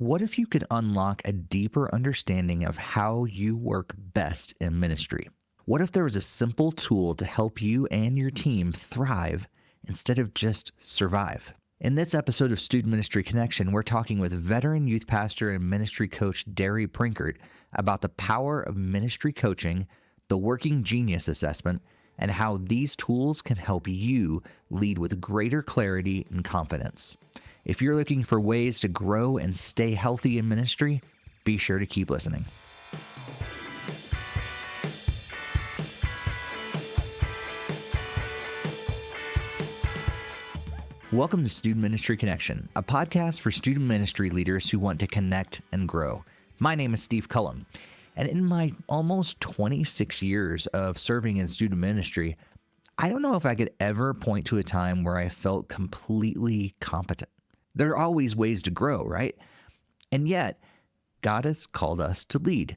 What if you could unlock a deeper understanding of how you work best in ministry? What if there was a simple tool to help you and your team thrive instead of just survive? In this episode of Student Ministry Connection, we're talking with veteran youth pastor and ministry coach Derry Prenkert about the power of ministry coaching, the Working Genius Assessment, and how these tools can help you lead with greater clarity and confidence. If you're looking for ways to grow and stay healthy in ministry, be sure to keep listening. Welcome to Student Ministry Connection, a podcast for student ministry leaders who want to connect and grow. My name is Steve Cullum, and in my almost 26 years of serving in student ministry, I don't know if I could ever point to a time where I felt completely competent. There are always ways to grow, right? And yet, God has called us to lead.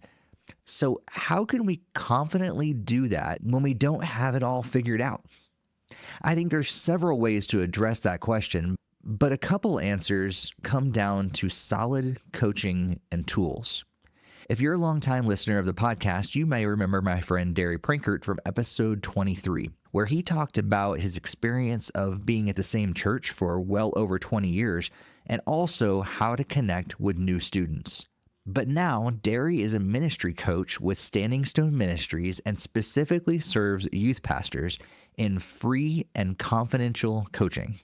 So how can we confidently do that when we don't have it all figured out? I think there's several ways to address that question, but a couple answers come down to solid coaching and tools. If you're a longtime listener of the podcast, you may remember my friend Derry Prenkert from episode 23, where he talked about his experience of being at the same church for well over 20 years and also how to connect with new students. But now, Derry is a ministry coach with Standing Stone Ministries and specifically serves youth pastors in free and confidential coaching.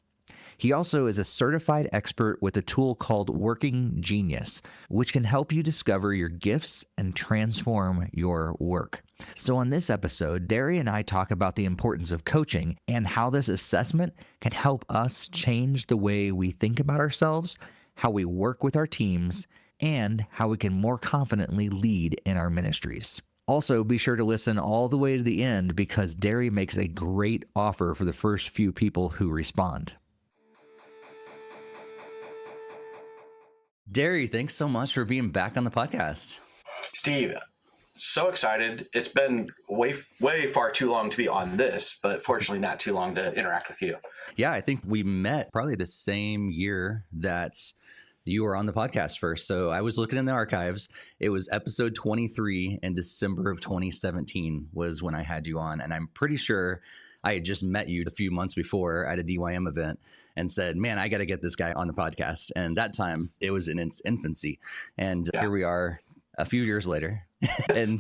He also is a certified expert with a tool called Working Genius, which can help you discover your gifts and transform your work. So on this episode, Derry and I talk about the importance of coaching and how this assessment can help us change the way we think about ourselves, how we work with our teams, and how we can more confidently lead in our ministries. Also, be sure to listen all the way to the end because Derry makes a great offer for the first few people who respond. Derry, thanks so much for being back on the podcast. Steve, so excited. It's been way far too long to be on this, but fortunately not too long to interact with you. Yeah, I think we met probably the same year that you were on the podcast first. So I was looking in the archives. It was episode 23 in December of 2017 was when I had you on. And I'm pretty sure I had just met you a few months before at a DYM event and said, man, I got to get this guy on the podcast. And that time it was in its infancy. And Here we are a few years later and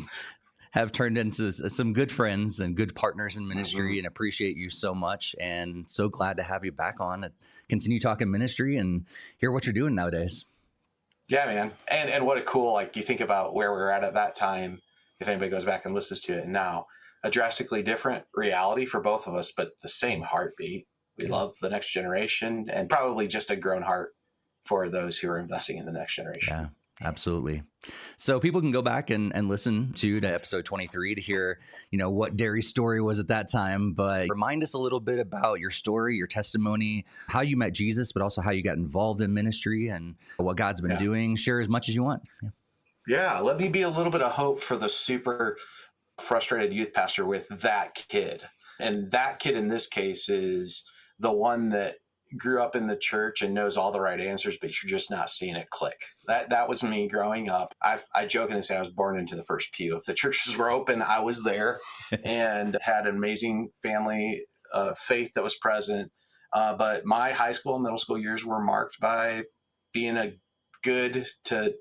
have turned into some good friends and good partners in ministry and appreciate you so much. And so glad to have you back on and continue talking ministry and hear what you're doing nowadays. Yeah, man. And what a cool, you think about where we were at that time, if anybody goes back and listens to it now, a drastically different reality for both of us, but the same heartbeat. We love the next generation and probably just a grown heart for those who are investing in the next generation. Yeah, absolutely. So people can go back and listen to episode 23 to hear, what Derry's story was at that time. But remind us a little bit about your story, your testimony, how you met Jesus, but also how you got involved in ministry and what God's been doing. Share as much as you want. Yeah, let me be a little bit of hope for the super frustrated youth pastor with that kid. And that kid in this case is the one that grew up in the church and knows all the right answers, but you're just not seeing it click. That was me growing up. I jokingly say I was born into the first pew. If the churches were open, I was there and had an amazing family faith that was present. But my high school and middle school years were marked by being a good to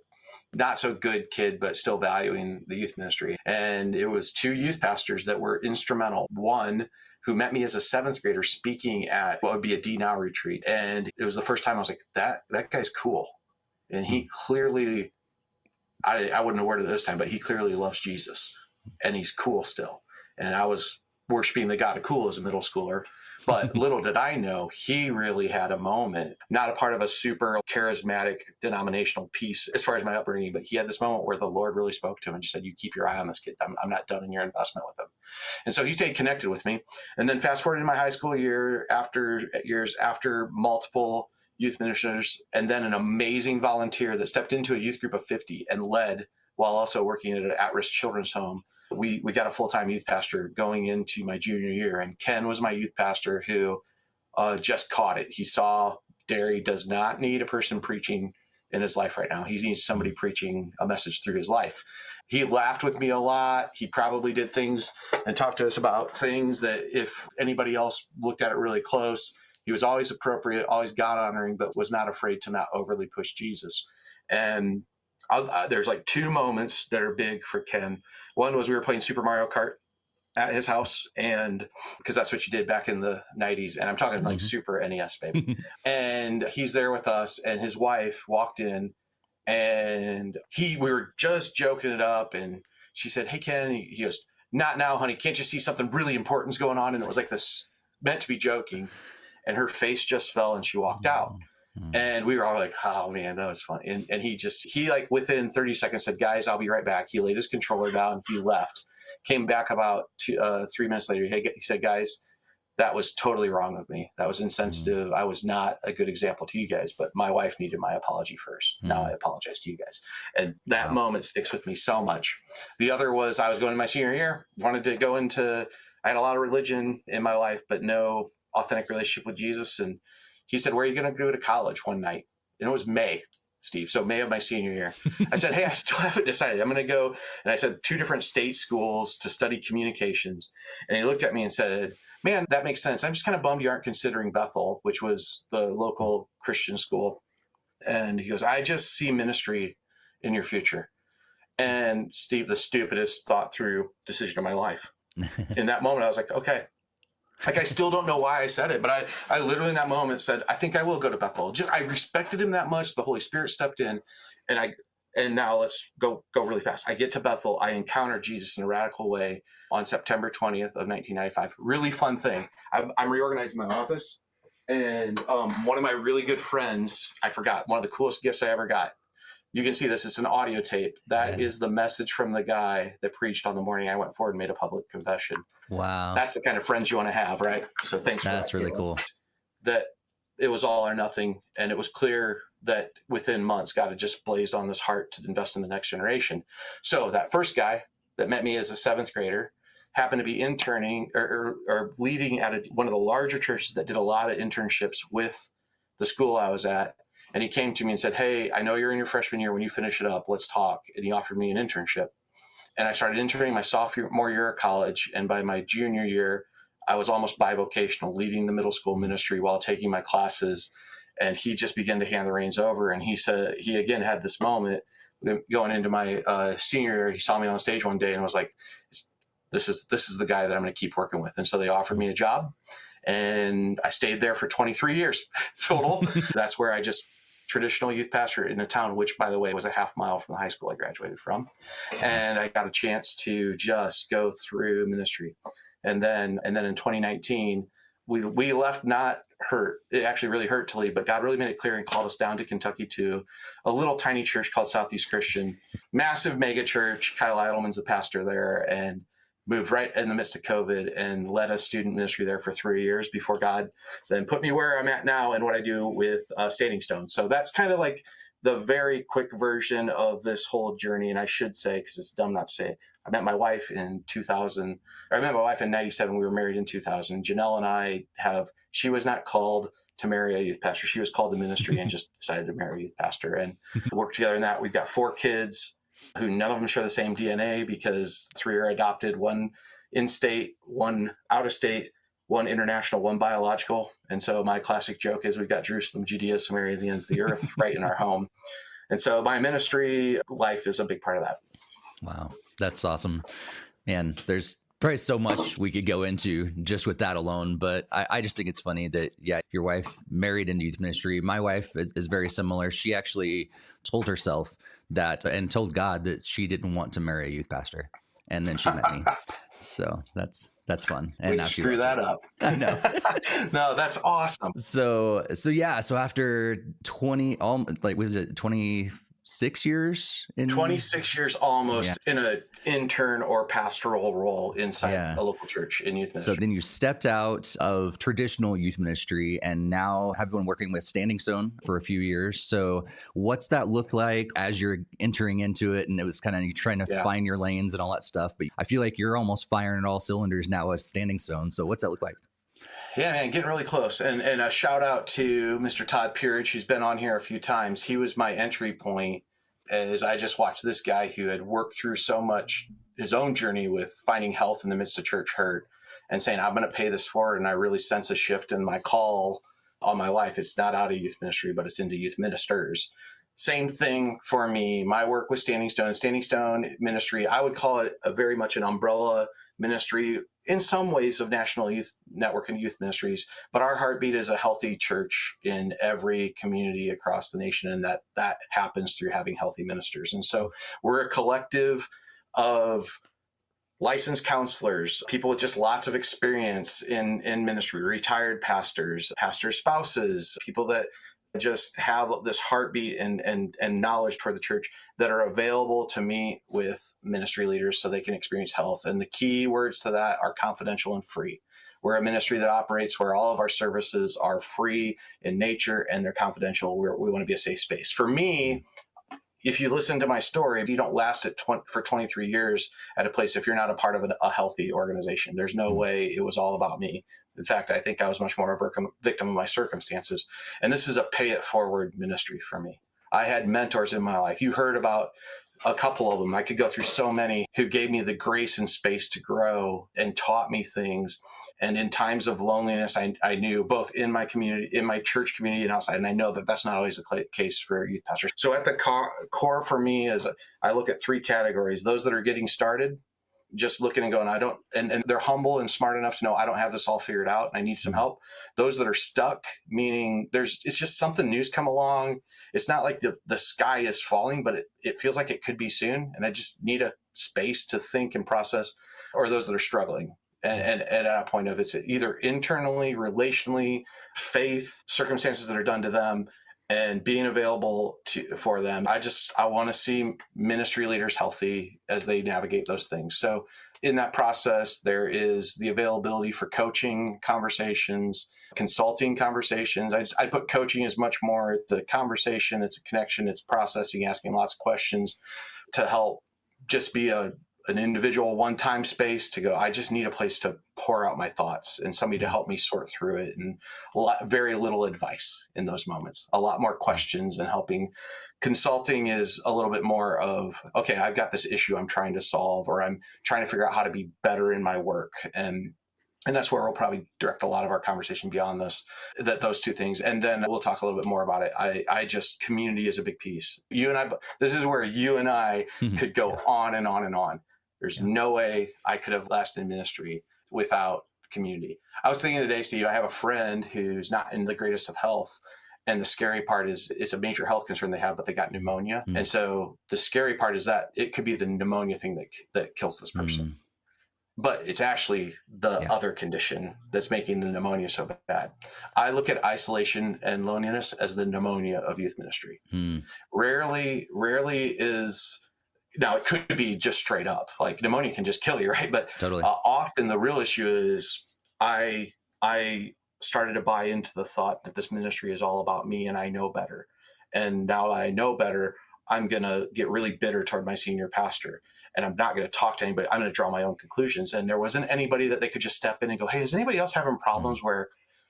not so good kid, but still valuing the youth ministry. And it was two youth pastors that were instrumental. One who met me as a seventh grader speaking at what would be a D Now retreat. And it was the first time I was like, that guy's cool. And he clearly, I wouldn't have worded it this time, but he clearly loves Jesus and he's cool still. And I was worshiping the God of cool as a middle schooler. But little did I know, he really had a moment, not a part of a super charismatic denominational piece as far as my upbringing, but he had this moment where the Lord really spoke to him and just said, you keep your eye on this kid. I'm not done in your investment with him. And so he stayed connected with me. And then fast forward in my high school years after multiple youth ministers, and then an amazing volunteer that stepped into a youth group of 50 and led while also working at an at-risk children's home. We got a full-time youth pastor going into my junior year, and Ken was my youth pastor who just caught it. He saw Derry does not need a person preaching in his life right now. He needs somebody preaching a message through his life. He laughed with me a lot. He probably did things and talked to us about things that if anybody else looked at it really close, he was always appropriate, always God honoring, but was not afraid to not overly push Jesus. And there's like two moments that are big for Ken. One was we were playing Super Mario Kart at his house, and because that's what you did back in the 90s, and I'm talking like Super NES, baby. And he's there with us, and his wife walked in, and we were just joking it up, and she said, "Hey Ken," he goes, "Not now, honey, can't you see something really important's going on?" And it was like this meant to be joking, and her face just fell and she walked out. And we were all like, "Oh man, that was fun." And he like within 30 seconds said, "Guys, I'll be right back." He laid his controller down, he left, came back about 3 minutes later. He said, "Guys, that was totally wrong of me. That was insensitive. I was not a good example to you guys, but my wife needed my apology first. Now I apologize to you guys." And that moment sticks with me so much. The other was I was going to my senior year, wanted to go into, I had a lot of religion in my life, but no authentic relationship with Jesus. And he said, "Where are you going to go to college?" one night. And it was May, Steve. So May of my senior year. I said, "Hey, I still haven't decided. I'm going to go." And I said 2 different state schools to study communications. And he looked at me and said, "Man, that makes sense. I'm just kind of bummed you aren't considering Bethel," which was the local Christian school. And he goes, "I just see ministry in your future." And Steve, the stupidest thought through decision of my life. In that moment, I was like, okay. Like, I still don't know why I said it, but I literally in that moment said, "I think I will go to Bethel." I respected him that much. The Holy Spirit stepped in, and now let's go really fast. I get to Bethel. I encounter Jesus in a radical way on September 20th of 1995. Really fun thing. I'm reorganizing my office, and one of my really good friends, I forgot, one of the coolest gifts I ever got. You can see this. It's an audio tape. That is the message from the guy that preached on the morning I went forward and made a public confession. Wow. That's the kind of friends you want to have, right? So thanks for that. That's really cool. That it was all or nothing. And it was clear that within months, God had just blazed on this heart to invest in the next generation. So that first guy that met me as a 7th grader happened to be interning or leading at one of the larger churches that did a lot of internships with the school I was at. And he came to me and said, "Hey, I know you're in your freshman year. When you finish it up, let's talk." And he offered me an internship. And I started interning my sophomore year of college. And by my junior year, I was almost bivocational, leading the middle school ministry while taking my classes. And he just began to hand the reins over. And he said, he again had this moment going into my senior year. He saw me on stage one day and was like, this is the guy that I'm going to keep working with. And so they offered me a job. And I stayed there for 23 years total. That's where I just traditional youth pastor in a town, which, by the way, was a half mile from the high school I graduated from. And I got a chance to just go through ministry. And then in 2019, we left not hurt. It actually really hurt to leave, but God really made it clear and called us down to Kentucky to a little tiny church called Southeast Christian, massive mega church. Kyle Eidelman's the pastor there, and moved right in the midst of COVID and led a student ministry there for 3 years before God then put me where I'm at now and what I do with Standing Stone. So that's kind of like the very quick version of this whole journey. And I should say, because it's dumb not to say it, I met my wife in 2000. I met my wife in 97. We were married in 2000. Janelle and she was not called to marry a youth pastor. She was called to ministry and just decided to marry a youth pastor and work together in that. We've got 4 kids who none of them share the same DNA because 3 are adopted, 1 in-state, 1 out-of-state, 1 international, 1 biological. And so my classic joke is we've got Jerusalem, Judea, Samaria, the ends of the earth right in our home. And so my ministry life is a big part of that. Wow. That's awesome. Man, there's probably so much we could go into just with that alone. But I just think it's funny that, your wife married into youth ministry. My wife is very similar. She actually told herself that and told God that she didn't want to marry a youth pastor. And then she met me. So that's fun. And now she screw that up. I know. No, that's awesome. So after 26 years? 26 years almost in an intern or pastoral role inside a local church in youth ministry. So then you stepped out of traditional youth ministry and now have been working with Standing Stone for a few years. So what's that look like as you're entering into it? And it was kind of you trying to find your lanes and all that stuff. But I feel like you're almost firing at all cylinders now as Standing Stone. So what's that look like? Yeah, man, getting really close. And a shout out to Mr. Todd Peerage, who's been on here a few times. He was my entry point as I just watched this guy who had worked through so much his own journey with finding health in the midst of church hurt and saying, I'm going to pay this forward. And I really sense a shift in my call on my life. It's not out of youth ministry, but it's into youth ministers. Same thing for me. My work with Standing Stone ministry, I would call it a very much an umbrella ministry in some ways of National Youth Network and youth ministries, but our heartbeat is a healthy church in every community across the nation, and that happens through having healthy ministers. And so we're a collective of licensed counselors, people with just lots of experience in ministry, retired pastors, pastor spouses, people that just have this heartbeat and knowledge toward the church that are available to meet with ministry leaders so they can experience health. And the key words to that are confidential and free. We're a ministry that operates where all of our services are free in nature and they're confidential. We want to be a safe space. For me, if you listen to my story, you don't last for 23 years at a place if you're not a part of a healthy organization. There's no way it was all about me. In fact, I think I was much more of a victim of my circumstances. And this is a pay it forward ministry for me. I had mentors in my life. You heard about a couple of them. I could go through so many who gave me the grace and space to grow and taught me things. And in times of loneliness, I knew both in my community, in my church community and outside. And I know that that's not always the case for youth pastors. So at the core for me is I look at three categories. Those that are getting started, just looking and going, and they're humble and smart enough to know I don't have this all figured out. I need some help. Those that are stuck, meaning it's just something new's come along. It's not like the sky is falling, but it feels like it could be soon. And I just need a space to think and process. Or those that are struggling. And at a point of it's either internally, relationally, faith, circumstances that are done to them, and being available for them. I want to see ministry leaders healthy as they navigate those things. So in that process, there is the availability for coaching conversations, consulting conversations. I put coaching as much more the conversation. It's a connection. It's processing, asking lots of questions to help just be an individual one-time space to go, I just need a place to pour out my thoughts and somebody to help me sort through it. And very little advice in those moments, a lot more questions and helping. Consulting is a little bit more of, okay, I've got this issue I'm trying to solve, or I'm trying to figure out how to be better in my work. And that's where we'll probably direct a lot of our conversation beyond those two things. And then we'll talk a little bit more about it. Community is a big piece. This is where you and I could go on and on and on. There's no way I could have lasted in ministry without community. I was thinking today, Steve, I have a friend who's not in the greatest of health. And the scary part is it's a major health concern they have, but they got pneumonia. And so the scary part is that it could be the pneumonia thing that kills this person. But it's actually the other condition that's making the pneumonia so bad. I look at isolation and loneliness as the pneumonia of youth ministry. Rarely is... Now, it could be just straight up, like pneumonia can just kill you, right? But totally. Often the real issue is I started to buy into the thought that this ministry is all about me and I know better. And now I know better, I'm going to get really bitter toward my senior pastor. And I'm not going to talk to anybody. I'm going to draw my own conclusions. And there wasn't anybody that they could just step in and go, hey, is anybody else having problems where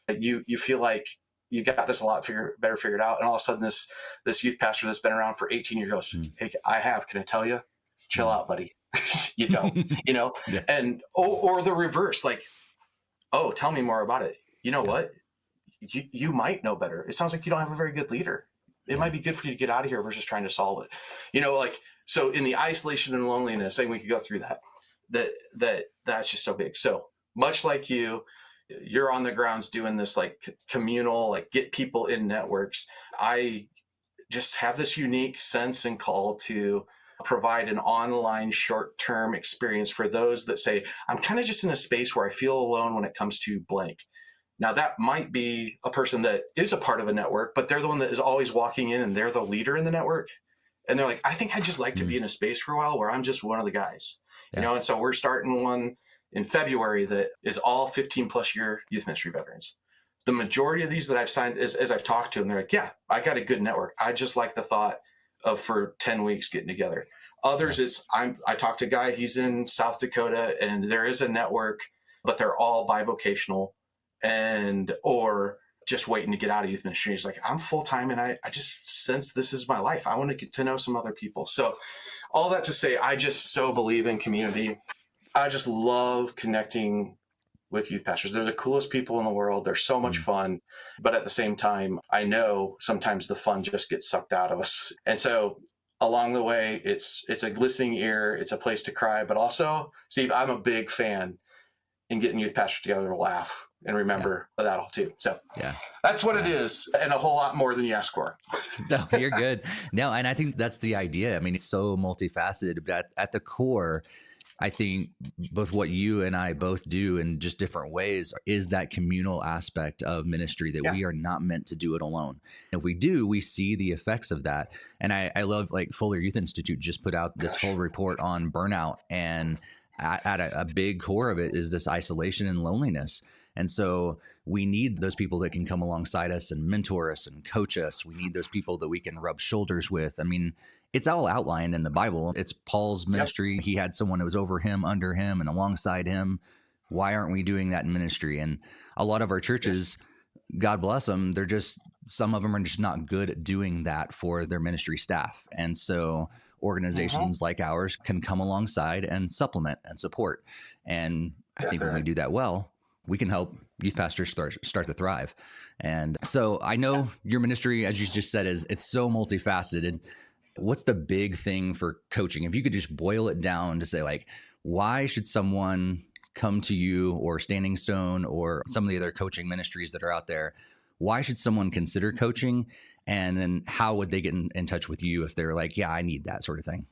you feel like you got this a lot better figured out, and all of a sudden this youth pastor that's been around for 18 years goes, hey, I have, can I tell you? Chill out, buddy. You don't, Yeah. And, or the reverse, like, oh, tell me more about it. You know what? You might know better. It sounds like you don't have a very good leader. It might be good for you to get out of here versus trying to solve it. So in the isolation and loneliness, and we could go through that's just so big. So much like you're on the grounds doing this like communal, like get people in networks. I just have this unique sense and call to provide an online short-term experience for those that say, I'm kind of just in a space where I feel alone when it comes to blank. Now that might be a person that is a part of a network, but they're the one that is always walking in and they're the leader in the network. And they're like, I think I'd just like to be in a space for a while where I'm just one of the guys, and so we're starting one in February that is all 15 plus year youth ministry veterans. The majority of these that I've signed, as I've talked to them, they're like, yeah, I got a good network. I just like the thought of for 10 weeks getting together. Others, I talked to a guy, he's in South Dakota and there is a network, but they're all bivocational. and or just waiting to get out of youth ministry. He's like, I'm full time and I just sense this is my life. I want to get to know some other people. So all that to say, I just so believe in community. I just love connecting with youth pastors. They're the coolest people in the world. They're so much fun. But at the same time, I know sometimes the fun just gets sucked out of us. And so along the way, it's a listening ear. It's a place to cry. But also, Steve, I'm a big fan in getting youth pastors together to laugh and remember that all too. So that's what it is, and a whole lot more than you asked for. No, you're good. No, and I think that's the idea. I mean, it's so multifaceted, but at the core, I think both what you and I both do in just different ways is that communal aspect of ministry that we are not meant to do it alone. If we do, we see the effects of that. And I love, like, Fuller Youth Institute just put out this whole report on burnout, and at a big core of it is this isolation and loneliness. And so we need those people that can come alongside us and mentor us and coach us. We need those people that we can rub shoulders with. I mean, it's all outlined in the Bible. It's Paul's ministry. He had someone that was over him, under him, and alongside him. Why aren't we doing that in ministry? And a lot of our churches, God bless them, some of them are just not good at doing that for their ministry staff. And so organizations like ours can come alongside and supplement and support. And I think when we do that well, we can help youth pastors start to thrive. And so I know your ministry, as you just said, it's so multifaceted. What's the big thing for coaching? If you could just boil it down to say, like, why should someone come to you or Standing Stone or some of the other coaching ministries that are out there? Why should someone consider coaching? And then how would they get in touch with you if they're like, yeah, I need that sort of thing?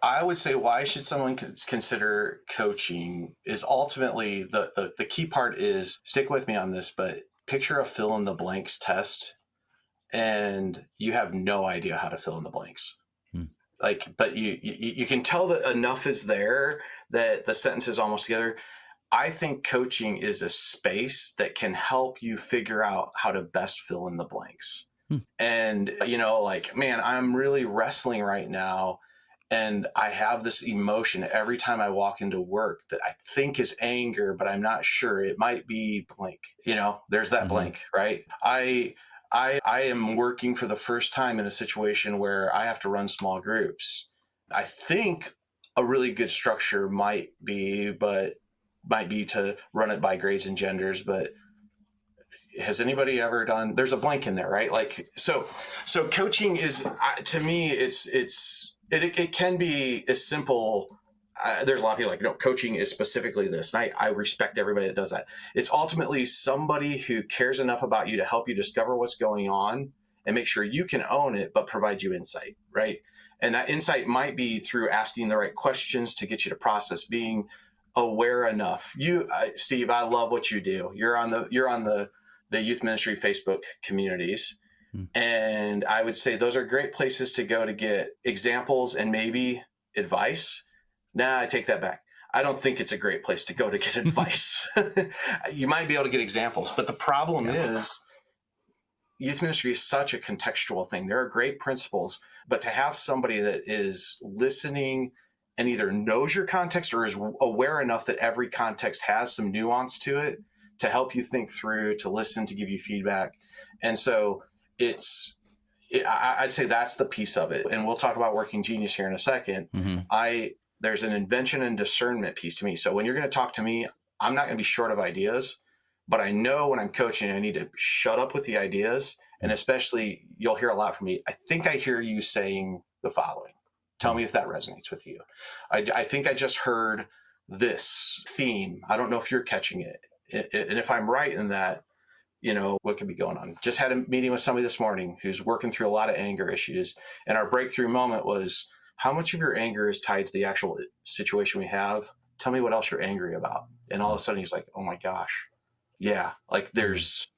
I would say, why should someone consider coaching is ultimately the key part is, stick with me on this, but picture a fill in the blanks test and you have no idea how to fill in the blanks. But you can tell that enough is there that the sentence is almost together. I think coaching is a space that can help you figure out how to best fill in the blanks. And, like, man, I'm really wrestling right now. And I have this emotion every time I walk into work that I think is anger, but I'm not sure. It might be blank. There's that blank, right? I am working for the first time in a situation where I have to run small groups. I think a really good structure might be to run it by grades and genders, but has anybody ever done, there's a blank in there, right? Like, so coaching is, to me, it can be as simple. There's a lot of people like, no, coaching is specifically this. And I respect everybody that does that. It's ultimately somebody who cares enough about you to help you discover what's going on and make sure you can own it, but provide you insight, right? And that insight might be through asking the right questions to get you to process, being aware enough. Steve, I love what you do. You're on the youth ministry Facebook communities. And I would say those are great places to go to get examples and maybe advice. I take that back. I don't think it's a great place to go to get advice. You might be able to get examples, but the problem is youth ministry is such a contextual thing. There are great principles, but to have somebody that is listening and either knows your context or is aware enough that every context has some nuance to it to help you think through, to listen, to give you feedback. And so I'd say that's the piece of it. And we'll talk about working genius here in a second. There's an invention and discernment piece to me. So when you're going to talk to me, I'm not going to be short of ideas, but I know when I'm coaching, I need to shut up with the ideas. And especially, you'll hear a lot from me. I think I hear you saying the following. Tell me if that resonates with you. I think I just heard this theme. I don't know if you're catching it. And if I'm right in that, what could be going on? Just had a meeting with somebody this morning who's working through a lot of anger issues. And our breakthrough moment was, how much of your anger is tied to the actual situation we have? Tell me what else you're angry about. And all of a sudden he's like, oh my gosh. Yeah. Like there's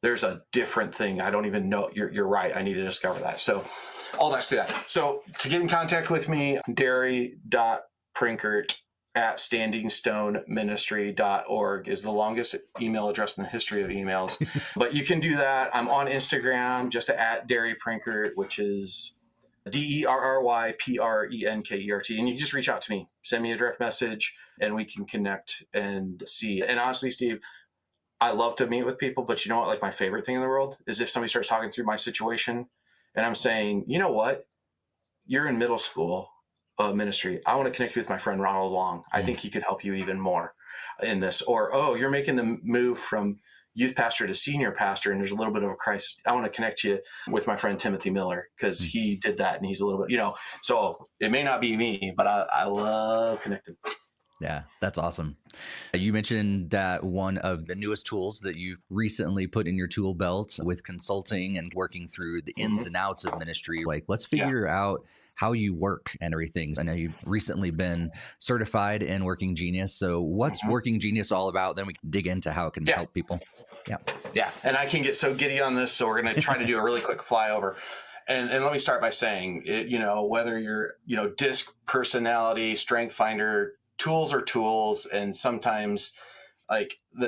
a different thing. I don't even know. You're right. I need to discover that. So all that to say that. So to get in contact with me, derry.prenkert@standingstoneministry.org is the longest email address in the history of emails. But you can do that. I'm on Instagram, just at Derry Prenkert, which is DerryPrenkert. And you just reach out to me, send me a direct message, and we can connect and see. And honestly, Steve, I love to meet with people, but you know what? Like my favorite thing in the world is if somebody starts talking through my situation and I'm saying, you know what? You're in middle school ministry. I want to connect you with my friend Ronald Long. I think he could help you even more in this. Or, oh, you're making the move from youth pastor to senior pastor and there's a little bit of a crisis. I want to connect you with my friend Timothy Miller because he did that and he's a little bit, so it may not be me, but I love connecting. Yeah, that's awesome. You mentioned that one of the newest tools that you recently put in your tool belt with consulting and working through the ins and outs of ministry. Like, let's figure out how you work and everything. I know you've recently been certified in Working Genius. So what's Working Genius all about? Then we can dig into how it can help people. Yeah. Yeah. And I can get so giddy on this. So we're going to try to do a really quick flyover. And let me start by saying, whether you're, disc personality, strength finder, tools are tools. And sometimes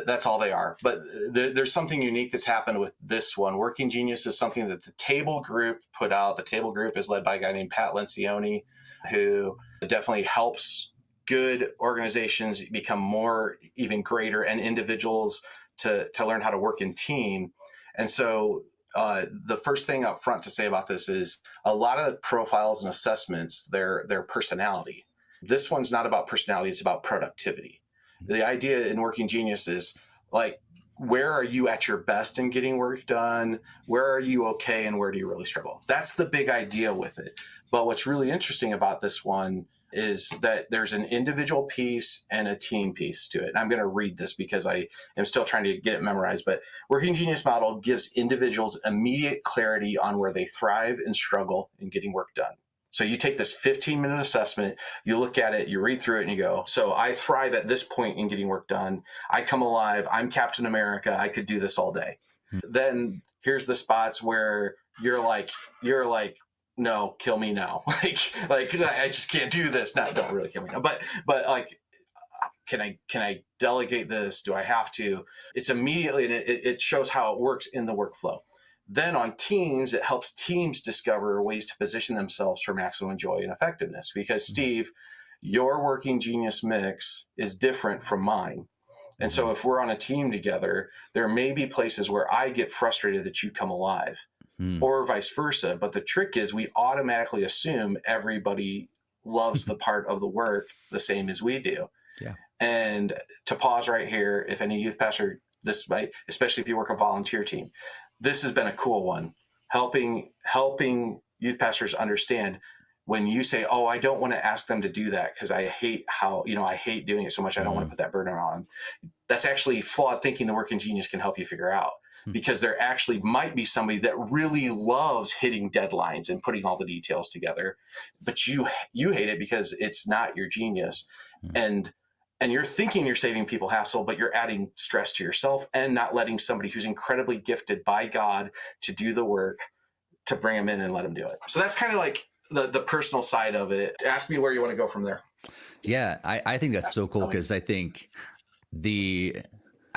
that's all they are. But there's something unique that's happened with this one. Working Genius is something that the Table Group put out. The Table Group is led by a guy named Pat Lencioni, who definitely helps good organizations become more, even greater, and individuals to learn how to work in team. And so the first thing up front to say about this is a lot of the profiles and assessments, their personality. This one's not about personality, it's about productivity. The idea in Working Genius is like, where are you at your best in getting work done? Where are you okay? And where do you really struggle? That's the big idea with it. But what's really interesting about this one is that there's an individual piece and a team piece to it. And I'm going to read this because I am still trying to get it memorized. But Working Genius model gives individuals immediate clarity on where they thrive and struggle in getting work done. So you take this 15-minute assessment, you look at it, you read through it, and you go, so I thrive at this point in getting work done. I come alive. I'm Captain America. I could do this all day. Then here's the spots where you're like, no, kill me now. like I just can't do this. Not, don't really kill me now. But like, can I delegate this? Do I have to? It's immediately, and it shows how it works in the workflow. Then on teams, it helps teams discover ways to position themselves for maximum joy and effectiveness. Because Steve, your Working Genius mix is different from mine. And so if we're on a team together, there may be places where I get frustrated that you come alive or vice versa. But the trick is we automatically assume everybody loves the part of the work the same as we do. Yeah. And to pause right here, if any youth pastor, this might, especially if you work a volunteer team, this has been a cool one, helping youth pastors understand when you say, oh, I don't want to ask them to do that because I hate I hate doing it so much. I don't want to put that burden on them. That's actually flawed thinking the Working Genius can help you figure out, because there actually might be somebody that really loves hitting deadlines and putting all the details together, but you hate it because it's not your genius. And you're thinking you're saving people hassle, but you're adding stress to yourself and not letting somebody who's incredibly gifted by God to do the work, to bring them in and let them do it. So that's kind of like the personal side of it. Ask me where you want to go from there. Yeah, I think that's so cool, because I think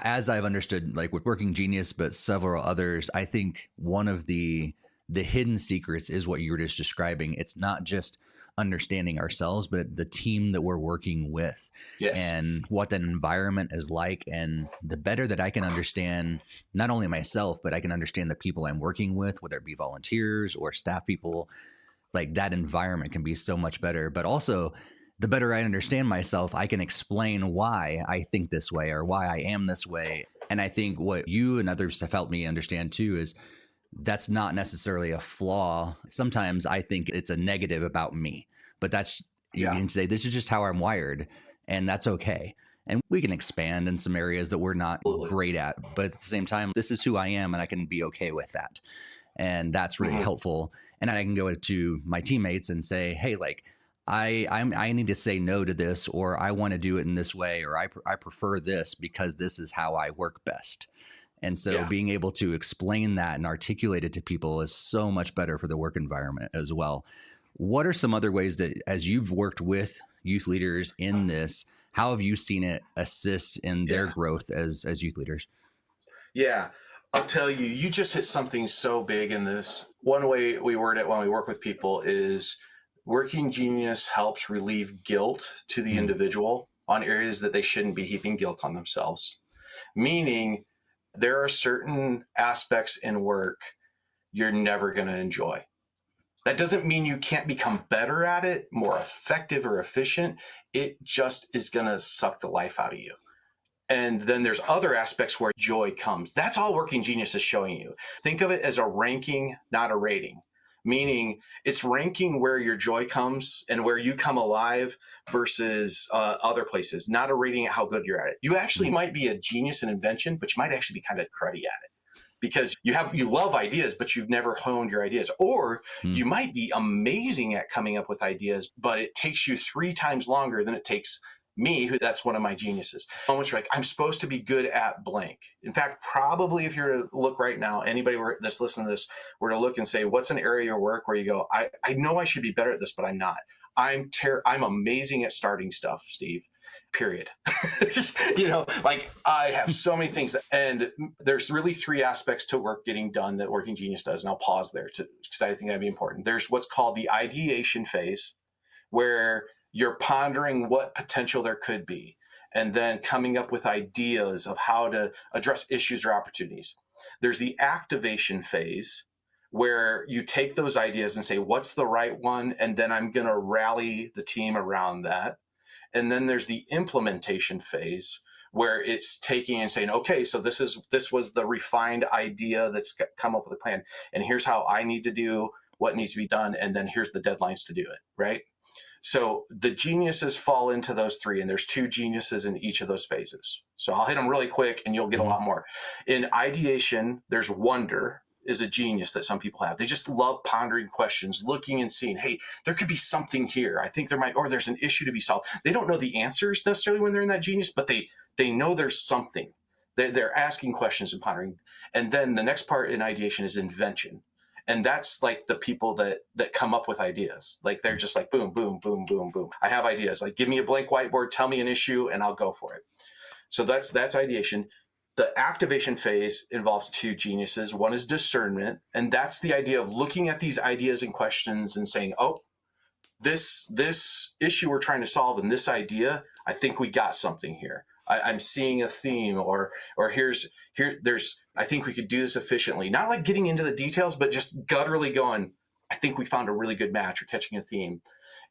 as I've understood, like with Working Genius, but several others, I think one of the hidden secrets is what you were just describing. It's not just understanding ourselves, but the team that we're working with, and what that environment is like. And the better that I can understand not only myself, but I can understand the people I'm working with, whether it be volunteers or staff people, like that environment can be so much better. But also, the better I understand myself, I can explain why I think this way or why I am this way. And I think what you and others have helped me understand too is that's not necessarily a flaw. Sometimes I think it's a negative about me, but you can say, this is just how I'm wired, and that's okay. And we can expand in some areas that we're not great at, but at the same time, this is who I am, and I can be okay with that. And that's really helpful. And I can go to my teammates and say, hey, like, I need to say no to this, or I want to do it in this way, or I prefer this because this is how I work best. And so being able to explain that and articulate it to people is so much better for the work environment as well. What are some other ways that, as you've worked with youth leaders in this, how have you seen it assist in their growth as youth leaders? Yeah, I'll tell you, you just hit something so big in this. One way we word it when we work with people is Working Genius helps relieve guilt to the individual on areas that they shouldn't be heaping guilt on themselves. Meaning, There are certain aspects in work you're never going to enjoy. That doesn't mean you can't become better at it, more effective or efficient. It just is going to suck the life out of you. And then there's other aspects where joy comes. That's all Working Genius is showing you. Think of it as a ranking, not a rating, meaning it's ranking where your joy comes and where you come alive versus other places, not a rating at how good you're at it. You actually might be a genius in invention, but you might actually be kind of cruddy at it because you love ideas, but you've never honed your ideas. Or you might be amazing at coming up with ideas, but it takes you 3 times longer than it takes me, who that's one of my geniuses. Moments you're like, I'm supposed to be good at blank. In fact, probably if you're to look right now, anybody that's listening to this were to look and say, what's an area of your work where you go, I know I should be better at this, but I'm not. I'm amazing at starting stuff, Steve. Period. Like I have so many things and there's really 3 aspects to work getting done that Working Genius does. And I'll pause there because I think that'd be important. There's what's called the ideation phase, where you're pondering what potential there could be and then coming up with ideas of how to address issues or opportunities. There's the activation phase, where you take those ideas and say, what's the right one? And then I'm going to rally the team around that. And then there's the implementation phase, where it's taking and saying, okay, so this was the refined idea that's come up with a plan. And here's how I need to do what needs to be done. And then here's the deadlines to do it, right? So the geniuses fall into those 3, and there's 2 geniuses in each of those phases. So I'll hit them really quick and you'll get a lot more. In ideation, there's wonder is a genius that some people have. They just love pondering questions, looking and seeing, hey, there could be something here. I think there might, or there's an issue to be solved. They don't know the answers necessarily when they're in that genius, but they know there's something. They're asking questions and pondering. And then the next part in ideation is invention. And that's like the people that come up with ideas. Like they're just like, boom, boom, boom, boom, boom. I have ideas. Like, give me a blank whiteboard, tell me an issue, and I'll go for it. So that's ideation. The activation phase involves 2 geniuses. One is discernment. And that's the idea of looking at these ideas and questions and saying, oh, this issue we're trying to solve and this idea, I think we got something here. I'm seeing a theme, or I think we could do this efficiently. Not like getting into the details, but just gutturally going, I think we found a really good match or catching a theme.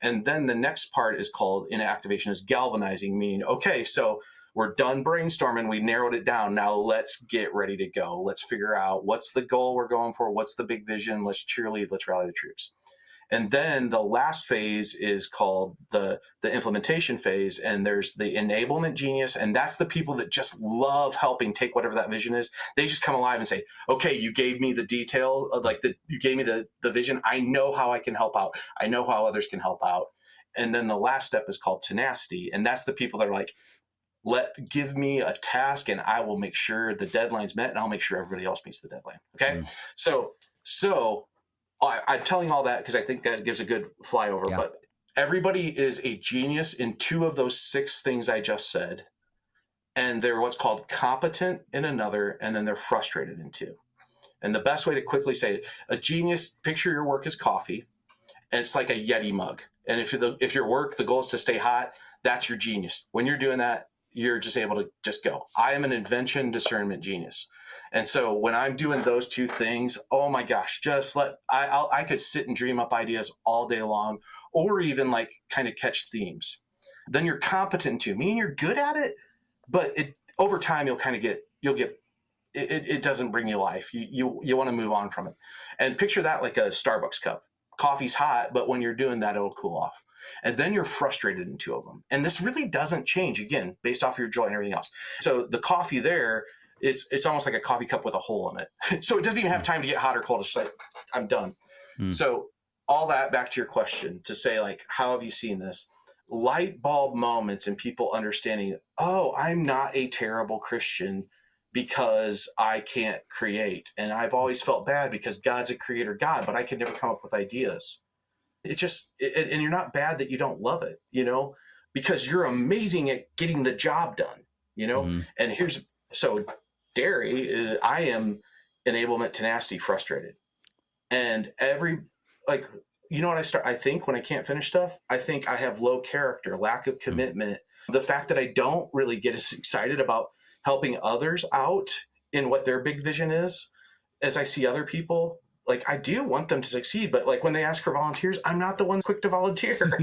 And then the next part is called in activation is galvanizing, meaning, okay, so we're done brainstorming. We narrowed it down. Now let's get ready to go. Let's figure out what's the goal we're going for. What's the big vision? Let's cheerlead. Let's rally the troops. And then the last phase is called the implementation phase. And there's the enablement genius. And that's the people that just love helping take whatever that vision is. They just come alive and say, okay, you gave me the detail, you gave me the vision. I know how I can help out. I know how others can help out. And then the last step is called tenacity. And that's the people that are like, give me a task and I will make sure the deadline's met and I'll make sure everybody else meets the deadline. Okay. So I'm telling all that because I think that gives a good flyover, but everybody is a genius in 2 of those 6 things I just said. And they're what's called competent in another, and then they're frustrated in 2. And the best way to quickly say it, a genius, picture your work as coffee, and it's like a Yeti mug. And if your work, the goal is to stay hot, that's your genius. When you're doing that, you're just able to just go. I am an invention discernment genius. And so when I'm doing those 2 things, oh my gosh, I could sit and dream up ideas all day long, or even like kind of catch themes. Then you're competent too, meaning you're good at it, but over time it doesn't bring you life. You want to move on from it. And picture that like a Starbucks cup. Coffee's hot, but when you're doing that, it'll cool off. And then you're frustrated in 2 of them. And this really doesn't change, again, based off your joy and everything else. So the coffee there, it's almost like a coffee cup with a hole in it. So it doesn't even have time to get hot or cold. It's just like, I'm done. So all that back to your question to say, like, how have you seen this? Light bulb moments and people understanding, oh, I'm not a terrible Christian because I can't create. And I've always felt bad because God's a creator God, but I can never come up with ideas. And you're not bad that you don't love it, because you're amazing at getting the job done, And so Derry, I am enablement, tenacity, frustrated. And I think when I can't finish stuff, I think I have low character, lack of commitment. The fact that I don't really get as excited about helping others out in what their big vision is, as I see other people, like I do want them to succeed, but like when they ask for volunteers, I'm not the one quick to volunteer.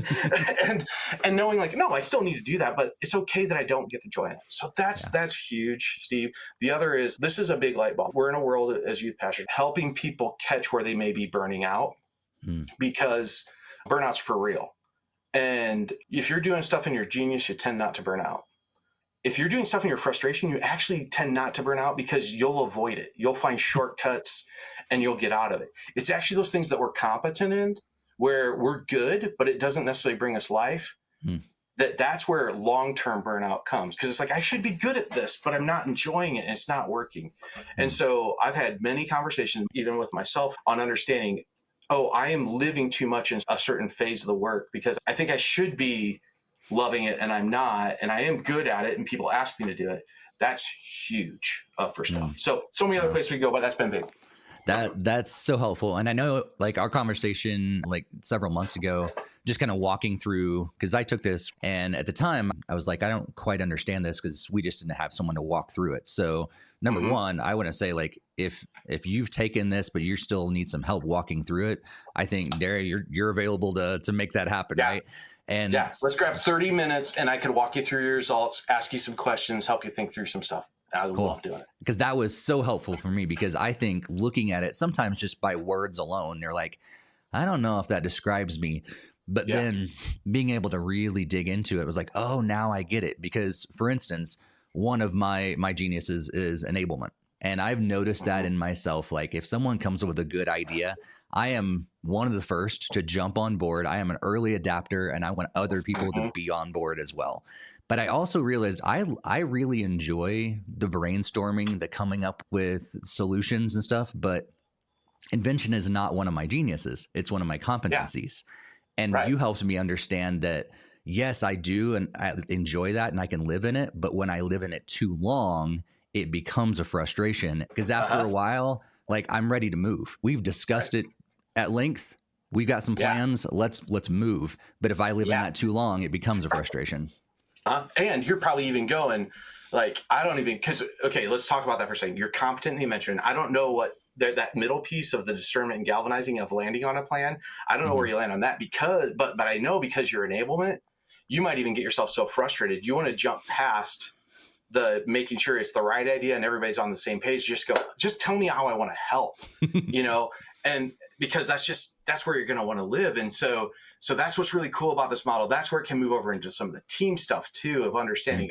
and knowing like, no, I still need to do that, but it's okay that I don't get the joy in it. So that's huge, Steve. The other is, this is a big light bulb. We're in a world as youth pastors helping people catch where they may be burning out, because burnout's for real. And if you're doing stuff in your genius, you tend not to burn out. If you're doing stuff in your frustration, you actually tend not to burn out because you'll avoid it. You'll find shortcuts and you'll get out of it. It's actually those things that we're competent in, where we're good, but it doesn't necessarily bring us life. That's where long-term burnout comes, because it's like, I should be good at this, but I'm not enjoying it and it's not working. And so I've had many conversations, even with myself, on understanding, oh, I am living too much in a certain phase of the work because I think I should be loving it and I'm not, and I am good at it and people ask me to do it. That's huge for stuff. So many other places we go, but that's been big. That's so helpful. And I know like our conversation like several months ago, just kind of walking through, because I took this and at the time I was like, I don't quite understand this because we just didn't have someone to walk through it. So number one, I want to say like, if you've taken this, but you still need some help walking through it, I think Derry, you're available to make that happen. Right. And let's grab 30 minutes and I could walk you through your results, ask you some questions, help you think through some stuff. I love doing it. Because that was so helpful for me, because I think looking at it sometimes just by words alone, you're like, I don't know if that describes me. But then being able to really dig into it was like, oh, now I get it. Because for instance, one of my geniuses is enablement. And I've noticed that in myself. Like if someone comes up with a good idea, I am one of the first to jump on board. I am an early adapter and I want other people to be on board as well. But I also realized I really enjoy the brainstorming, the coming up with solutions and stuff. But invention is not one of my geniuses. It's one of my competencies. And you helped me understand that, yes, I do. And I enjoy that and I can live in it. But when I live in it too long, it becomes a frustration, because after a while, like I'm ready to move. We've discussed it at length. We've got some plans. Let's move. But if I live in that too long, it becomes a frustration. And you're probably even going like, I don't even, because, okay, let's talk about that for a second. You're competent in mentoring. I don't know what that middle piece of the discernment and galvanizing of landing on a plan. I don't know where you land on that, because, but I know because your enablement, you might even get yourself so frustrated. You want to jump past the making sure it's the right idea and everybody's on the same page. Just tell me how I want to help, and because that's where you're going to want to live. And so that's what's really cool about this model. That's where it can move over into some of the team stuff too, of understanding,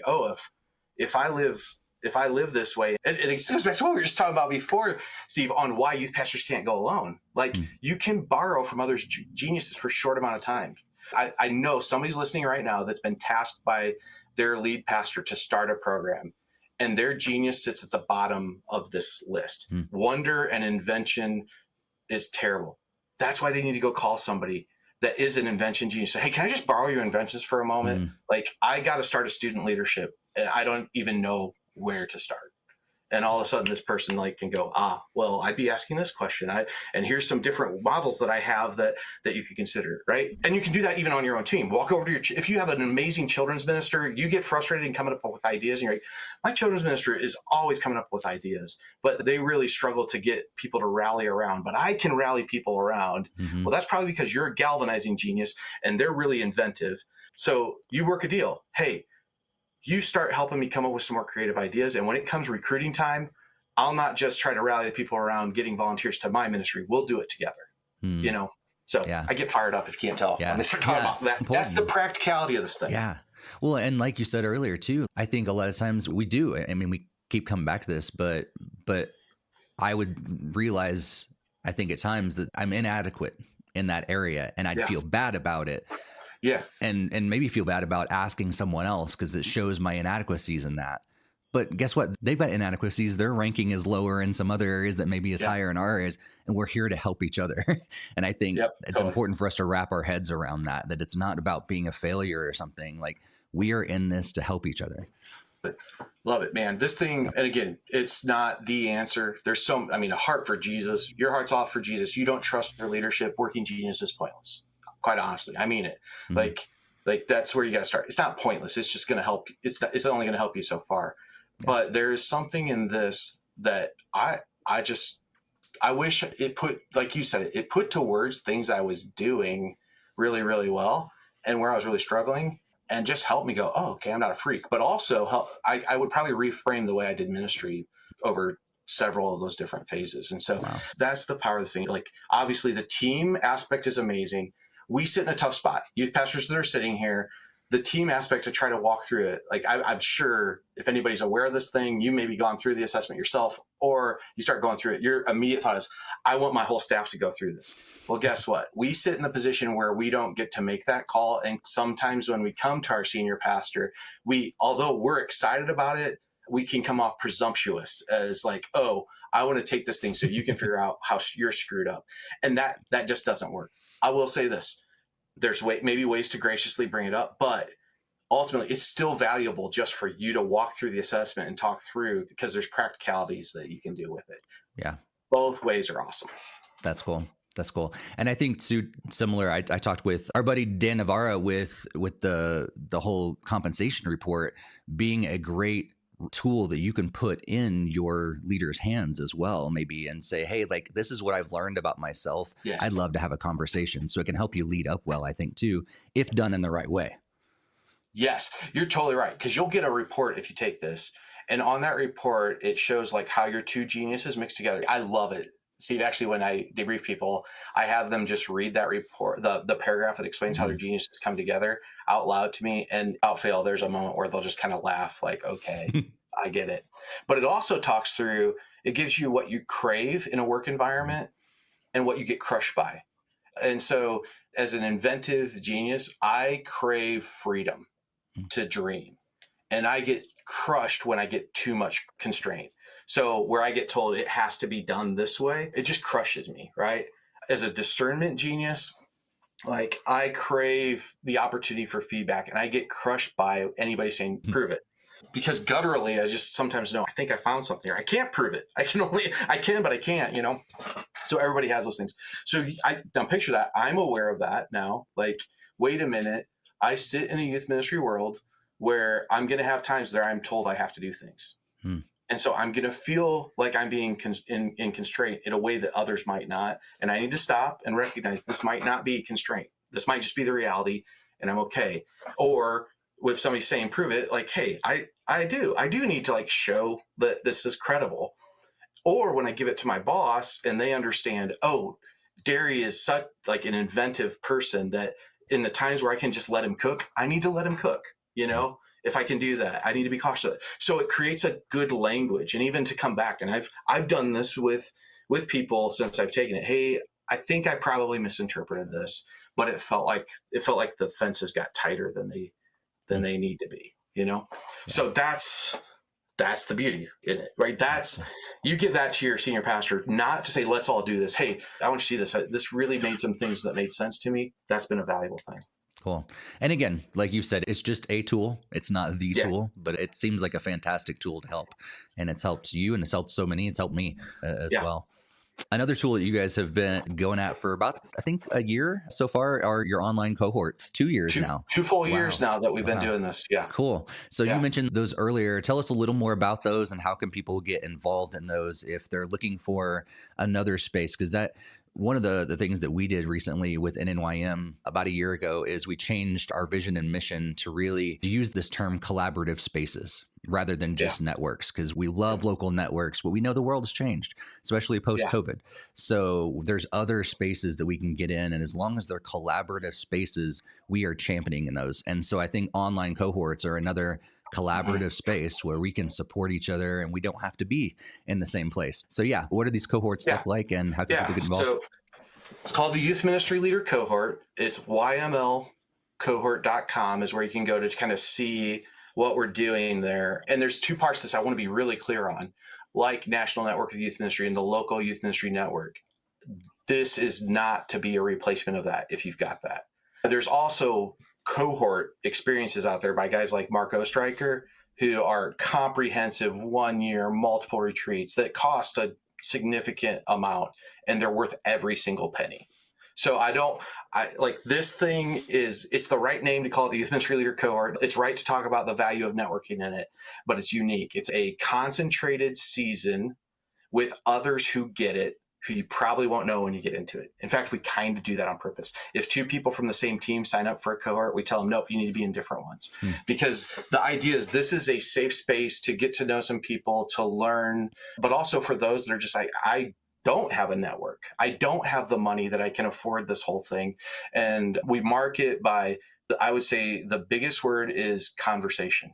if I live this way, and it goes back to what we were just talking about before, Steve, on why youth pastors can't go alone. Like you can borrow from others' geniuses for a short amount of time. I know somebody's listening right now that's been tasked by their lead pastor to start a program, and their genius sits at the bottom of this list. Wonder and invention is terrible. That's why they need to go call somebody that is an invention genius. Say, hey, can I just borrow your inventions for a moment? Like I got to start a student leadership and I don't even know where to start. And all of a sudden this person like can go, well, I'd be asking this question. And here's some different models that I have that you could consider, right? And you can do that even on your own team. Walk over to if you have an amazing children's minister, you get frustrated and coming up with ideas and you're like, my children's minister is always coming up with ideas, but they really struggle to get people to rally around, but I can rally people around. Well, that's probably because you're a galvanizing genius and they're really inventive. So you work a deal. Hey, you start helping me come up with some more creative ideas. And when it comes recruiting time, I'll not just try to rally the people around getting volunteers to my ministry. We'll do it together, So I get fired up if you can't tell. When they start talking about that. Important. That's the practicality of this thing. Yeah. Well, and like you said earlier too, I think a lot of times we do. I mean, we keep coming back to this, but I would realize, I think at times that I'm inadequate in that area and I'd feel bad about it. Yeah. And maybe feel bad about asking someone else because it shows my inadequacies in that. But guess what? They've got inadequacies. Their ranking is lower in some other areas that maybe is higher in our areas. And we're here to help each other. And I think it's important for us to wrap our heads around that it's not about being a failure or something. Like we are in this to help each other. Love it, man. This thing, and again, it's not the answer. There's a heart for Jesus. Your heart's off for Jesus. You don't trust your leadership. Working genius is pointless. Quite honestly, I mean it. Like that's where you got to start. It's not pointless. It's just going to help. It's only going to help you so far. But there is something in this that I wish it put, like you said, it put to words things I was doing really, really well and where I was really struggling, and just helped me go, oh, okay, I'm not a freak. But also I would probably reframe the way I did ministry over several of those different phases. And so Wow. that's the power of the thing. Like, obviously the team aspect is amazing. We sit in a tough spot. Youth pastors that are sitting here, the team aspect to try to walk through it. Like, I'm sure if anybody's aware of this thing, you maybe gone through the assessment yourself, or you start going through it, your immediate thought is, I want my whole staff to go through this. Well, guess what? We sit in the position where we don't get to make that call. And sometimes when we come to our senior pastor, although we're excited about it, we can come off presumptuous as like, oh, I want to take this thing so you can figure out how you're screwed up. And that just doesn't work. I will say this. There's maybe ways to graciously bring it up, but ultimately it's still valuable just for you to walk through the assessment and talk through, because there's practicalities that you can do with it. Yeah. Both ways are awesome. That's cool. That's cool. And I think too, similar, I talked with our buddy Dan Navarro with the whole compensation report being a great tool that you can put in your leader's hands as well, maybe, and say, hey, like, this is what I've learned about myself. Yes. I'd love to have a conversation. So it can help you lead up well, I think, too, if done in the right way. Yes, you're totally right. Because you'll get a report if you take this. And on that report, it shows like how your two geniuses mix together. I love it. Steve, actually, when I debrief people, I have them just read that report, the paragraph that explains how their geniuses come together out loud to me. And without fail, there's a moment where they'll just kind of laugh like, okay, I get it. But it also talks through, it gives you what you crave in a work environment and what you get crushed by. And so as an inventive genius, I crave freedom to dream. And I get crushed when I get too much constraint. So where I get told it has to be done this way, it just crushes me, right? As a discernment genius, like, I crave the opportunity for feedback, and I get crushed by anybody saying, prove it. Because gutturally, I just sometimes know, I think I found something here. I can't prove it. I can, but I can't, you know? So everybody has those things. So now picture that. I'm aware of that now. Like, wait a minute. I sit in a youth ministry world where I'm going to have times that I'm told I have to do things. And so I'm going to feel like I'm being in constraint in a way that others might not. And I need to stop and recognize this might not be constraint. This might just be the reality, and I'm okay. Or with somebody saying, prove it, like, hey, I do need to like show that this is credible. Or when I give it to my boss and they understand, oh, Derry is such like an inventive person that in the times where I can just let him cook, I need to let him cook, you know? If I can do that, I need to be cautious of it. So it creates a good language. And even to come back, and I've done this with people since I've taken it. Hey, I think I probably misinterpreted this, but it felt like the fences got tighter than they need to be, you know? Yeah. So that's the beauty in it, right? You give that to your senior pastor, not to say, let's all do this. Hey, I want you to see this. This really made some things that made sense to me. That's been a valuable thing. Cool. And again, like you said, it's just a tool. It's not the tool, but it seems like a fantastic tool to help. And it's helped you, and it's helped so many. It's helped me as well. Another tool that you guys have been going at for about, I think, a year so far are your online cohorts. 2 years now. 2 full years now that we've been doing this. Yeah. Cool. So you mentioned those earlier. Tell us a little more about those and how can people get involved in those if they're looking for another space? Because one of the things that we did recently with NNYM about a year ago is we changed our vision and mission to really use this term collaborative spaces rather than just networks, because we love local networks, but we know the world has changed, especially post-COVID. So there's other spaces that we can get in, and as long as they're collaborative spaces, we are championing in those. And so I think online cohorts are another collaborative space where we can support each other and we don't have to be in the same place. So what do these cohorts look like, and how can people get involved? So it's called the Youth Ministry Leader Cohort. It's ymlcohort.com is where you can go to kind of see what we're doing there. And there's 2 parts to this I want to be really clear on. Like National Network of Youth Ministry and the local Youth Ministry Network, this is not to be a replacement of that if you've got that. There's also cohort experiences out there by guys like Mark Ostreicher, who are comprehensive 1-year, multiple retreats that cost a significant amount, and they're worth every single penny. So this thing it's the right name to call it the Youth Ministry Leader Cohort. It's right to talk about the value of networking in it, but it's unique. It's a concentrated season with others who get it, who you probably won't know when you get into it. In fact, we kind of do that on purpose. If two people from the same team sign up for a cohort, we tell them, nope, you need to be in different ones. Because the idea is this is a safe space to get to know some people, to learn, but also for those that are just like, I don't have a network. I don't have the money that I can afford this whole thing. And we market by, I would say the biggest word is conversation.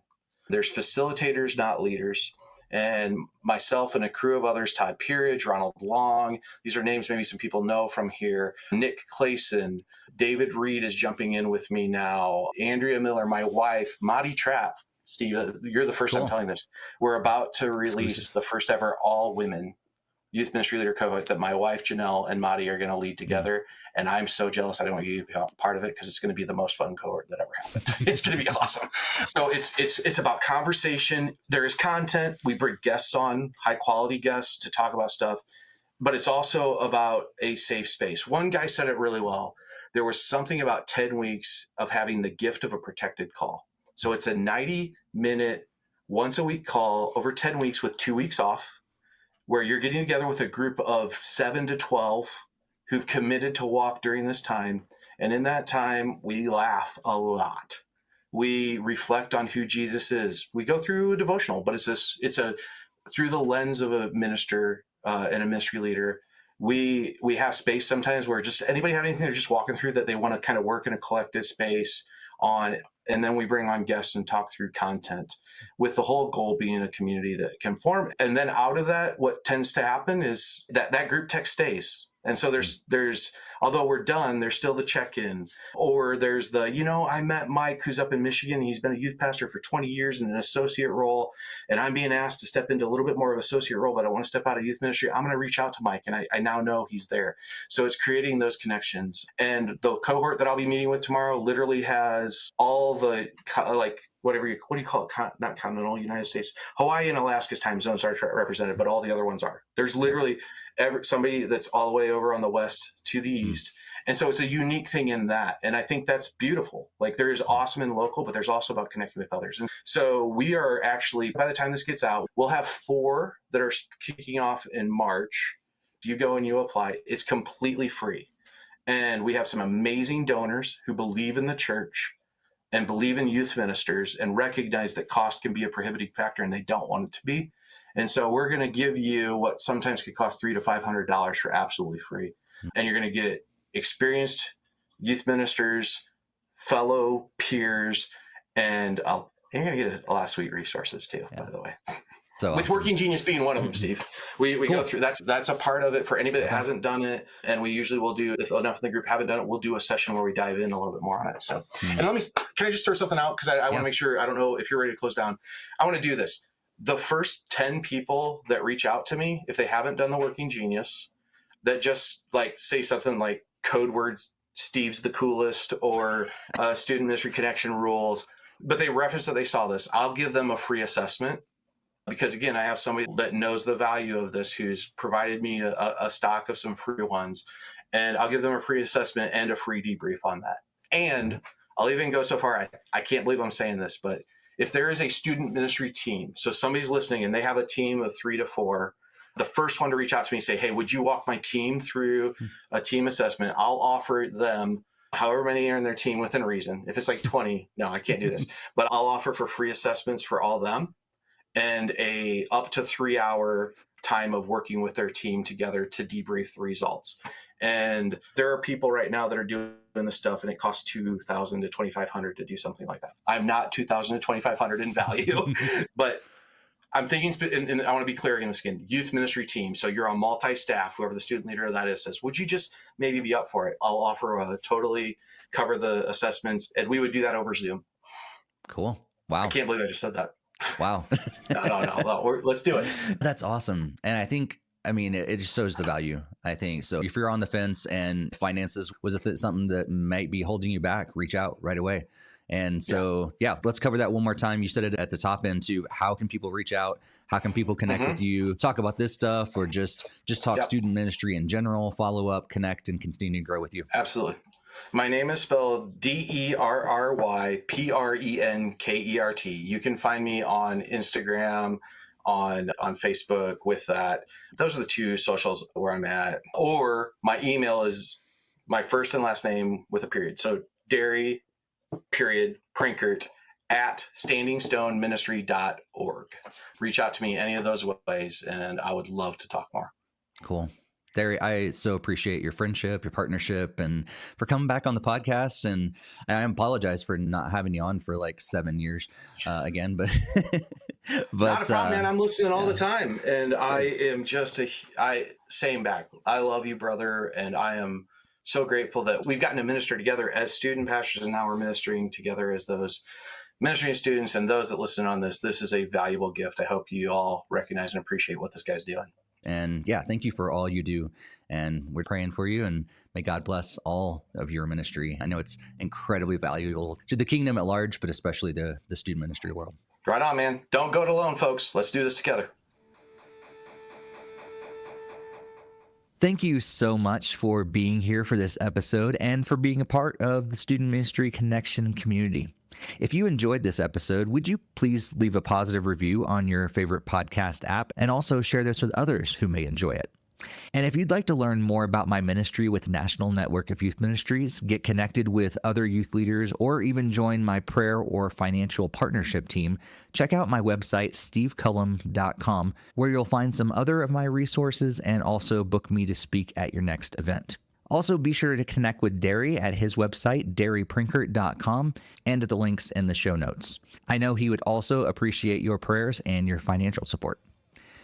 There's facilitators, not leaders. And myself and a crew of others, Todd Peerage, Ronald Long, these are names maybe some people know from here. Nick Clayson, David Reed is jumping in with me now. Andrea Miller, my wife, Maddie Trapp. Steve, you're the first time telling this. We're about to release the first ever all women youth ministry leader cohort that my wife, Janelle, and Maddie are going to lead together. And I'm so jealous. I don't want you to be a part of it because it's going to be the most fun cohort that ever happened. It's going to be awesome. So it's about conversation. There is content. We bring guests on, high quality guests to talk about stuff, but it's also about a safe space. One guy said it really well. There was something about 10 weeks of having the gift of a protected call. So it's a 90-minute, once a week call over 10 weeks with 2 weeks off, where you're getting together with a group of 7 to 12 who've committed to walk during this time. And in that time, we laugh a lot. We reflect on who Jesus is. We go through a devotional, but it's through the lens of a minister and a ministry leader. We have space sometimes where just anybody have anything they're just walking through that they want to kind of work in a collective space on. And then we bring on guests and talk through content, with the whole goal being a community that can form. And then out of that, what tends to happen is that group text stays. And so there's, although we're done, there's still the check-in, or there's I met Mike, who's up in Michigan. He's been a youth pastor for 20 years in an associate role. And I'm being asked to step into a little bit more of an associate role, but I want to step out of youth ministry. I'm going to reach out to Mike. And I now know he's there. So it's creating those connections. And the cohort that I'll be meeting with tomorrow literally has all the, what do you call it? Not continental United States. Hawaii and Alaska's time zones are represented, but all the other ones are. There's literally somebody that's all the way over on the west to the east. And so it's a unique thing in that. And I think that's beautiful. Like, there is awesome and local, but there's also about connecting with others. And so we are actually, by the time this gets out, we'll have 4 that are kicking off in March. You go and you apply. It's completely free. And we have some amazing donors who believe in the church and believe in youth ministers and recognize that cost can be a prohibiting factor, and they don't want it to be. And so we're going to give you what sometimes could cost $300 to $500 for absolutely free. And you're going to get experienced youth ministers, fellow peers, and you're going to get a lot of sweet resources too, by the way. So with awesome. Working Genius being one of them, Steve. We cool. Go through, that's a part of it for anybody that hasn't done it. And we usually will do, if enough in the group haven't done it, we'll do a session where we dive in a little bit more on it. So, and can I just throw something out? Because I want to make sure, I don't know if you're ready to close down. I want to do this. The first 10 people that reach out to me, if they haven't done the Working Genius, that just say something like code words, Steve's the coolest, or student ministry connection rules, but they reference that they saw this, I'll give them a free assessment. Because again, I have somebody that knows the value of this, who's provided me a stock of some free ones, and I'll give them a free assessment and a free debrief on that. And I'll even go so far, I can't believe I'm saying this, but if there is a student ministry team, so somebody's listening and they have a team of 3 to 4, the first one to reach out to me and say, hey, would you walk my team through a team assessment? I'll offer them however many are in their team within reason. If it's like 20, no, I can't do this, but I'll offer for free assessments for all of them, and a up to 3-hour time of working with their team together to debrief the results. And there are people right now that are doing this stuff, and it costs $2,000 to $2,500 to do something like that. I'm not $2,000 to $2,500 in value, but I'm thinking, and I want to be clear in the skin, youth ministry team. So you're on multi-staff, whoever the student leader of that is says, would you just maybe be up for it? I'll offer totally cover the assessments, and we would do that over Zoom. Cool. Wow. I can't believe I just said that. Wow. No, let's do it. That's awesome. And I think, it just shows the value, I think. So if you're on the fence and finances was something that might be holding you back, reach out right away. And so, let's cover that one more time. You said it at the top end too. How can people reach out? How can people connect with you? Talk about this stuff, or just talk student ministry in general, follow up, connect, and continue to grow with you. Absolutely. My name is spelled DerryPrenkert. You can find me on Instagram, on Facebook with that. Those are the two socials where I'm at. Or my email is my first and last name with a period. So Derry Prenkert at standingstoneministry.org. Reach out to me any of those ways, and I would love to talk more. Cool. Derry, I so appreciate your friendship, your partnership, and for coming back on the podcast. And I apologize for not having you on for like 7 years again, but not a problem, man. I'm listening all the time, and I am saying back, I love you, brother, and I am so grateful that we've gotten to minister together as student pastors, and now we're ministering together as those ministering students. And those that listen on this is a valuable gift. I hope you all recognize and appreciate what this guy's doing. And yeah, thank you for all you do. And we're praying for you, and may God bless all of your ministry. I know it's incredibly valuable to the kingdom at large, but especially the student ministry world. Right on, man. Don't go it alone, folks. Let's do this together. Thank you so much for being here for this episode and for being a part of the Student Ministry Connection community. If you enjoyed this episode, would you please leave a positive review on your favorite podcast app and also share this with others who may enjoy it? And if you'd like to learn more about my ministry with National Network of Youth Ministries, get connected with other youth leaders, or even join my prayer or financial partnership team, check out my website, stevecullum.com, where you'll find some other of my resources and also book me to speak at your next event. Also, be sure to connect with Derry at his website, derryprenkert.com, and at the links in the show notes. I know he would also appreciate your prayers and your financial support.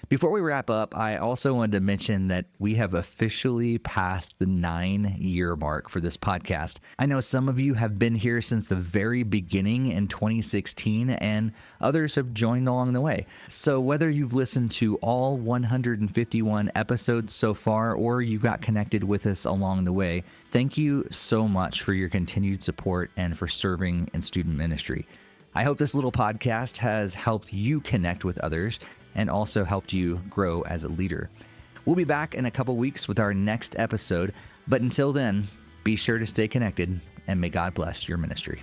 Before we wrap up, I also wanted to mention that we have officially passed the 9-year mark for this podcast. I know some of you have been here since the very beginning in 2016, and others have joined along the way. So whether you've listened to all 151 episodes so far, or you got connected with us along the way, thank you so much for your continued support and for serving in student ministry. I hope this little podcast has helped you connect with others and also helped you grow as a leader. We'll be back in a couple weeks with our next episode, but until then, be sure to stay connected, and may God bless your ministry.